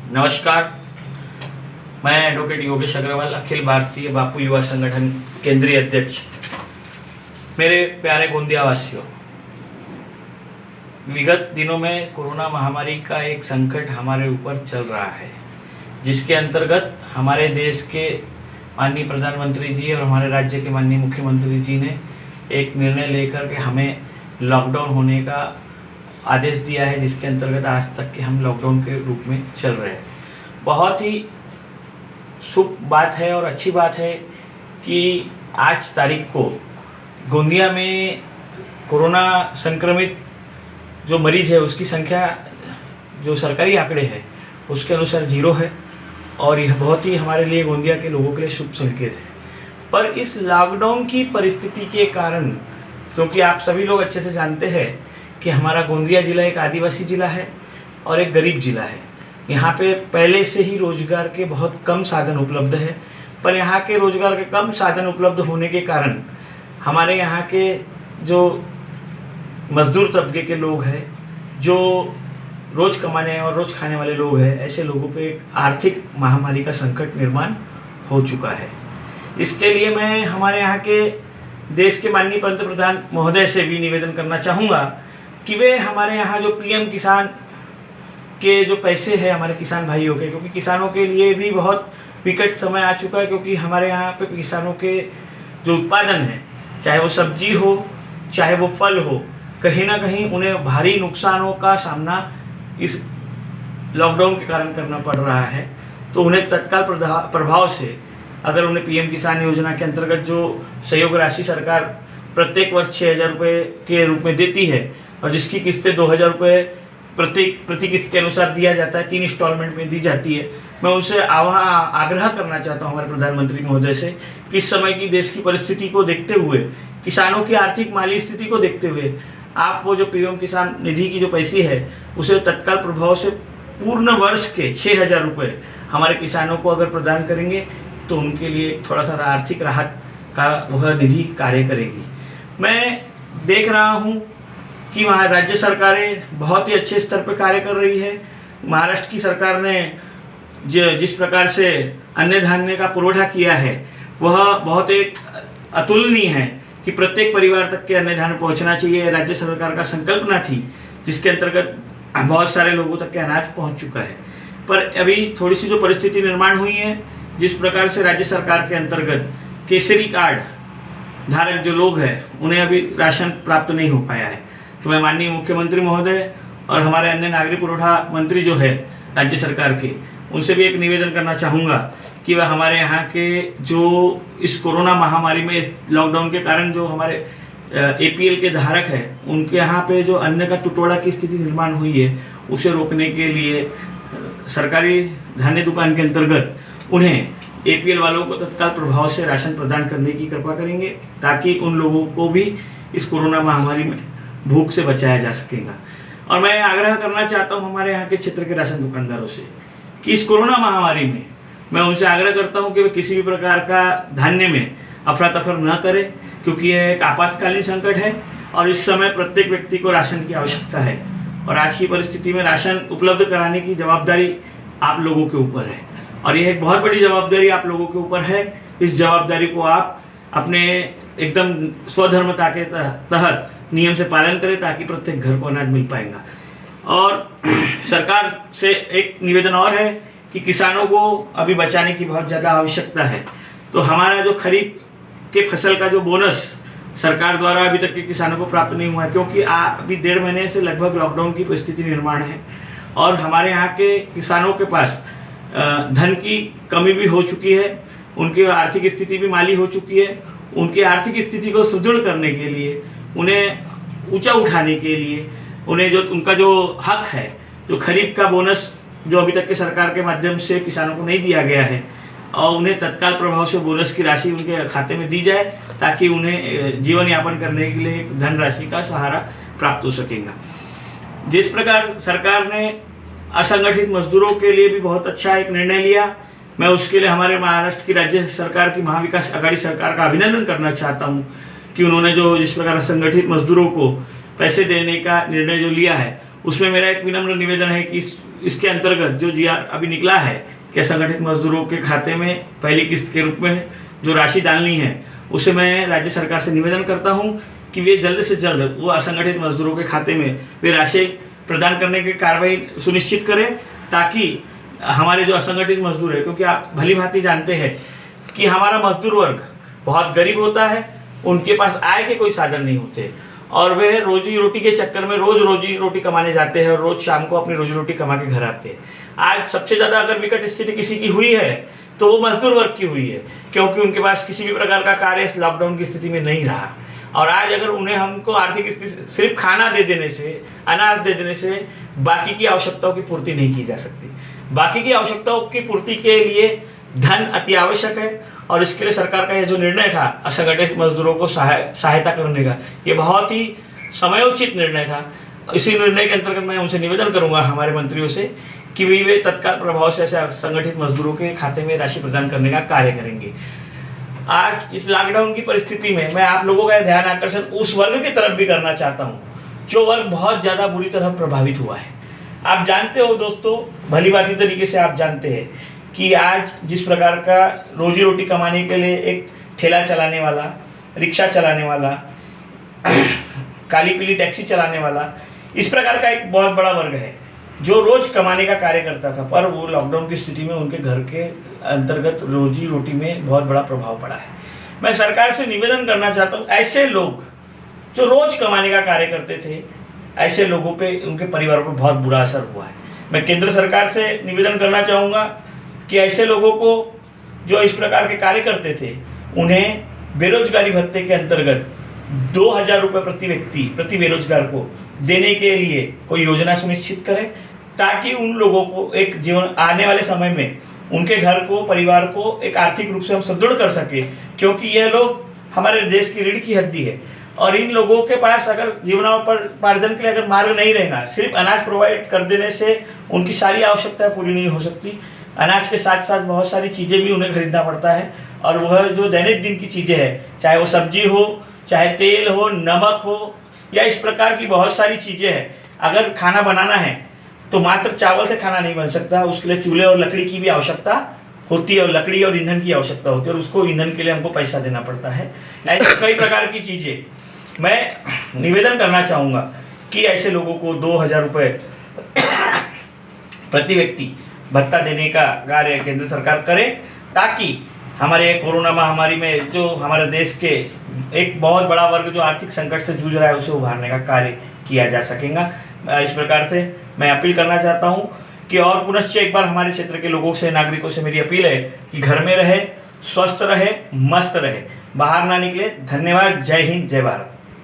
नमस्कार। मैं एडवोकेट योगेश अग्रवाल, अखिल भारतीय बापू युवा संगठन केंद्रीय अध्यक्ष। मेरे प्यारे गोंदिया वासियों, विगत दिनों में कोरोना महामारी का एक संकट हमारे ऊपर चल रहा है, जिसके अंतर्गत हमारे देश के माननीय प्रधानमंत्री जी और हमारे राज्य के माननीय मुख्यमंत्री जी ने एक निर्णय लेकर के हमें लॉकडाउन होने का आदेश दिया है, जिसके अंतर्गत आज तक के हम लॉकडाउन के रूप में चल रहे हैं। बहुत ही शुभ बात है और अच्छी बात है कि आज तारीख को गोंदिया में कोरोना संक्रमित जो मरीज है उसकी संख्या जो सरकारी आंकड़े हैं उसके अनुसार 0 है, और यह बहुत ही हमारे लिए, गोंदिया के लोगों के लिए शुभ संकेत है। पर इस लॉकडाउन की परिस्थिति के कारण, क्योंकि आप सभी लोग अच्छे से जानते हैं कि हमारा गोंदिया ज़िला एक आदिवासी ज़िला है और एक गरीब ज़िला है। यहाँ पे पहले से ही रोजगार के बहुत कम साधन उपलब्ध है, पर यहाँ के रोजगार के कम साधन उपलब्ध होने के कारण हमारे यहाँ के जो मजदूर तबके के लोग हैं, जो रोज कमाने और रोज खाने वाले लोग हैं, ऐसे लोगों पे एक आर्थिक महामारी का संकट निर्माण हो चुका है। इसके लिए मैं हमारे यहाँ के देश के माननीय पंतप्रधान महोदय से भी निवेदन करना चाहूँगा कि वे हमारे यहाँ जो पीएम किसान के जो पैसे हैं हमारे किसान भाइयों के, क्योंकि किसानों के लिए भी बहुत विकट समय आ चुका है, क्योंकि हमारे यहाँ पे किसानों के जो उत्पादन है, चाहे वो सब्जी हो चाहे वो फल हो, कहीं ना कहीं उन्हें भारी नुकसानों का सामना इस लॉकडाउन के कारण करना पड़ रहा है। तो उन्हें तत्काल प्रभाव से अगर उन्हें पीएम किसान योजना के अंतर्गत जो सहयोग राशि सरकार प्रत्येक वर्ष 6,000 रुपये के रूप में देती है, और जिसकी किस्तें 2,000 रुपये प्रति किस्त के अनुसार दिया जाता है, 3 इंस्टॉलमेंट में दी जाती है, मैं उनसे आग्रह करना चाहता हूं हमारे प्रधानमंत्री महोदय से कि इस समय की देश की परिस्थिति को देखते हुए, किसानों की आर्थिक माली स्थिति को देखते हुए, आप वो जो पीएम किसान निधि की जो पैसे है उसे तत्काल प्रभाव से पूर्ण वर्ष के 6,000 रुपये हमारे किसानों को अगर प्रदान करेंगे तो उनके लिए थोड़ा सा आर्थिक राहत का वह निधि कार्य करेगी। मैं देख रहा हूँ कि वहाँ राज्य सरकारें बहुत ही अच्छे स्तर पर कार्य कर रही है। महाराष्ट्र की सरकार ने जिस प्रकार से अन्न धान्य का पुरवठा किया है वह बहुत एक अतुलनीय है कि प्रत्येक परिवार तक के अन्न धान्य पहुँचना चाहिए। राज्य सरकार का संकल्पना थी, जिसके अंतर्गत बहुत सारे लोगों तक के अनाज पहुँच चुका है। पर अभी थोड़ी सी जो परिस्थिति निर्माण हुई है, जिस प्रकार से राज्य सरकार के अंतर्गत केसरी कार्ड धारक जो लोग हैं उन्हें अभी राशन प्राप्त नहीं हो पाया है, तो मैं माननीय मुख्यमंत्री महोदय और हमारे अन्य नागरिक पुरवठा मंत्री जो है राज्य सरकार के, उनसे भी एक निवेदन करना चाहूँगा कि वह हमारे यहाँ के जो इस कोरोना महामारी में लॉकडाउन के कारण जो हमारे एपीएल के धारक हैं, उनके यहाँ पे जो अन्न का टुटोड़ा की स्थिति निर्माण हुई है उसे रोकने के लिए सरकारी धान्य दुकान के अंतर्गत उन्हें एपीएल वालों को तत्काल प्रभाव से राशन प्रदान करने की कृपा करेंगे, ताकि उन लोगों को भी इस कोरोना महामारी में भूख से बचाया जा सकेगा। और मैं आग्रह करना चाहता हूं हमारे यहाँ के क्षेत्र के राशन दुकानदारों से कि इस कोरोना महामारी में मैं उनसे आग्रह करता हूं कि वे किसी भी प्रकार का धान्य में अफरा तफर न करें, क्योंकि यह एक आपातकालीन संकट है और इस समय प्रत्येक व्यक्ति को राशन की आवश्यकता है, और आज की परिस्थिति में राशन उपलब्ध कराने की जवाबदारी आप लोगों के ऊपर है, और यह एक बहुत बड़ी जवाबदारी आप लोगों के ऊपर है। इस जवाबदारी को आप अपने एकदम स्वधर्मता के तहत नियम से पालन करें, ताकि प्रत्येक घर को अनाज मिल पाएगा। और सरकार से एक निवेदन और है कि किसानों को अभी बचाने की बहुत ज़्यादा आवश्यकता है, तो हमारा जो खरीफ के फसल का जो बोनस सरकार द्वारा अभी तक के किसानों को प्राप्त नहीं हुआ है, क्योंकि अभी 1.5 महीने से लगभग लॉकडाउन की परिस्थिति निर्माण है, और हमारे यहाँ के किसानों के पास धन की कमी भी हो चुकी है, उनकी आर्थिक स्थिति भी माली हो चुकी है। उनकी आर्थिक स्थिति को सुदृढ़ करने के लिए, उन्हें ऊंचा उठाने के लिए, उन्हें जो उनका जो हक है, जो खरीफ का बोनस जो अभी तक के सरकार के माध्यम से किसानों को नहीं दिया गया है, और उन्हें तत्काल प्रभाव से बोनस की राशि उनके खाते में दी जाए, ताकि उन्हें जीवन यापन करने के लिए धनराशि का सहारा प्राप्त हो सकेगा। जिस प्रकार सरकार ने असंगठित मजदूरों के लिए भी बहुत अच्छा एक निर्णय लिया, मैं उसके लिए हमारे महाराष्ट्र की राज्य सरकार की महाविकास आघाड़ी सरकार का अभिनंदन करना चाहता हूं कि उन्होंने जो जिस प्रकार असंगठित मजदूरों को पैसे देने का निर्णय जो लिया है उसमें मेरा एक विनम्र निवेदन है कि इसके अंतर्गत जो जीआर अभी निकला है कि असंगठित मजदूरों के खाते में पहली किस्त के रूप में जो राशि डालनी है, उसे मैं राज्य सरकार से निवेदन करता हूं कि वे जल्द से जल्द वो असंगठित मजदूरों के खाते में वे राशि प्रदान करने की कार्रवाई सुनिश्चित करें, ताकि हमारे जो असंगठित मजदूर है, क्योंकि आप भली भांति जानते हैं कि हमारा मजदूर वर्ग बहुत गरीब होता है, उनके पास आय के कोई साधन नहीं होते और वे रोजी रोटी के चक्कर में रोज रोजी रोटी कमाने जाते हैं और रोज शाम को अपनी रोजी रोटी कमा के घर आते हैं। आज सबसे ज़्यादा अगर विकट स्थिति किसी की हुई है तो वो मजदूर वर्ग की हुई है, क्योंकि उनके पास किसी भी प्रकार का कार्य इस लॉकडाउन की स्थिति में नहीं रहा। और आज अगर उन्हें हमको आर्थिक स्थिति सिर्फ खाना दे देने से, अनाज दे देने से बाकी की आवश्यकताओं की पूर्ति नहीं की जा सकती। बाकी की आवश्यकताओं की पूर्ति के लिए धन अति आवश्यक है और इसके लिए सरकार का यह जो निर्णय था असंगठित मजदूरों को सहायता करने का, ये बहुत ही समयोचित निर्णय था। इसी निर्णय के अंतर्गत मैं उनसे निवेदन करूंगा हमारे मंत्रियों से कि वे तत्काल प्रभाव से ऐसे असंगठित मजदूरों के खाते में राशि प्रदान करने का कार्य करेंगे। आज इस लॉकडाउन की परिस्थिति में मैं आप लोगों का ध्यान आकर्षण उस वर्ग की तरफ भी करना चाहता हूँ जो वर्ग बहुत ज़्यादा बुरी तरह प्रभावित हुआ है। आप जानते हो दोस्तों, भली भांति तरीके से आप जानते हैं कि आज जिस प्रकार का रोजी रोटी कमाने के लिए एक ठेला चलाने वाला, रिक्शा चलाने वाला, काली पीली टैक्सी चलाने वाला, इस प्रकार का एक बहुत बड़ा वर्ग है जो रोज कमाने का कार्य करता था, पर वो लॉकडाउन की स्थिति में उनके घर के अंतर्गत रोजी रोटी में बहुत बड़ा प्रभाव पड़ा है। मैं सरकार से निवेदन करना चाहता हूँ, ऐसे लोग जो रोज कमाने का कार्य करते थे, ऐसे लोगों पे, उनके परिवारों पर बहुत बुरा असर हुआ है। मैं केंद्र सरकार से निवेदन करना चाहूँगा कि ऐसे लोगों को जो इस प्रकार के कार्य करते थे, उन्हें बेरोजगारी भत्ते के अंतर्गत 2000 रुपये प्रति व्यक्ति, प्रति बेरोजगार को देने के लिए कोई योजना सुनिश्चित करें, ताकि उन लोगों को एक जीवन आने वाले समय में उनके घर को, परिवार को एक आर्थिक रूप से हम सुदृढ़ कर सके, क्योंकि यह लोग हमारे देश की रीढ़ की हड्डी है और इन लोगों के पास अगर जीवनोपार्जन के लिए अगर मार्ग नहीं रहेगा, सिर्फ अनाज प्रोवाइड कर देने से उनकी सारी आवश्यकताएं पूरी नहीं हो सकती। अनाज के साथ साथ बहुत सारी चीज़ें भी उन्हें खरीदना पड़ता है और वह जो दैनिक दिन की चीज़ें हैं, चाहे वो सब्जी हो, चाहे तेल हो, नमक हो या इस प्रकार की बहुत सारी चीज़ें हैं। अगर खाना बनाना है तो मात्र चावल से खाना नहीं बन सकता, उसके लिए चूल्हे और लकड़ी की भी आवश्यकता होती है और लकड़ी और ईंधन की आवश्यकता होती है और उसको ईंधन के लिए हमको पैसा देना पड़ता है। ऐसे कई प्रकार की चीज़ें मैं निवेदन करना चाहूँगा कि ऐसे लोगों को 2000 रुपये प्रति व्यक्ति भत्ता देने का कार्य केंद्र सरकार करे, ताकि हमारे कोरोना महामारी में जो हमारे देश के एक बहुत बड़ा वर्ग जो आर्थिक संकट से जूझ रहा है, उसे उभारने का कार्य किया जा सकेगा। इस प्रकार से मैं अपील करना चाहता हूँ कि और पुनश्च एक बार हमारे क्षेत्र के लोगों से, नागरिकों से मेरी अपील है कि घर में रहे, स्वस्थ रहे, मस्त रहे, बाहर ना निकले। धन्यवाद। जय हिंद, जय भारत।